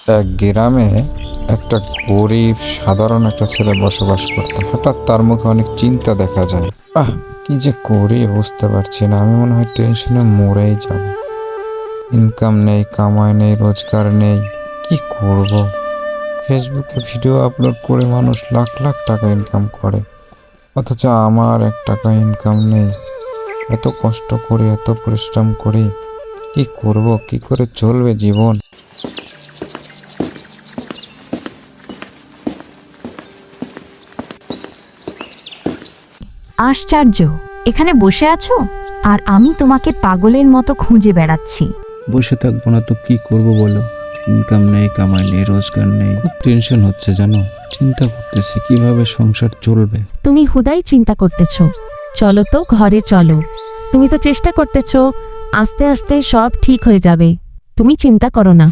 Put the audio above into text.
এক গ্রামে একটা গরিব সাধারণ একটা ছেলে বসবাস করতো। হঠাৎ তার মুখে অনেক চিন্তা দেখা যায়। কি যে করি বুঝতে পারছি না, আমি মনে হয় টেনশনে মরেই যাব। ইনকাম নেই, কামাই নেই, রোজগার নেই, কি করব? ফেসবুকে ভিডিও আপলোড করে মানুষ লাখ লাখ টাকা ইনকাম করে, অথচ আমার 1 টাকা ইনকাম নেই। এত কষ্ট করি, এত পরিশ্রম করি, কি করব? কি করে চলবে জীবন? আশ্চর্য, এখানে বসে আছো আর আমি তোমাকে পাগলের মতো খুঁজে বেড়াচ্ছি। বসে থাকবো না তো কি করব বলো? ইনকাম নেই, কামাই নেই, রোজগার নেই, খুব টেনশন হচ্ছে জানো। চিন্তা করতেছি কিভাবে সংসার চলবে। তুমি হুদাই চিন্তা করতেছো। চলো তো ঘরে চলো। তুমি তো চেষ্টা করতেছো, আস্তে আস্তে সব ঠিক হয়ে যাবে। তুমি চিন্তা করো না।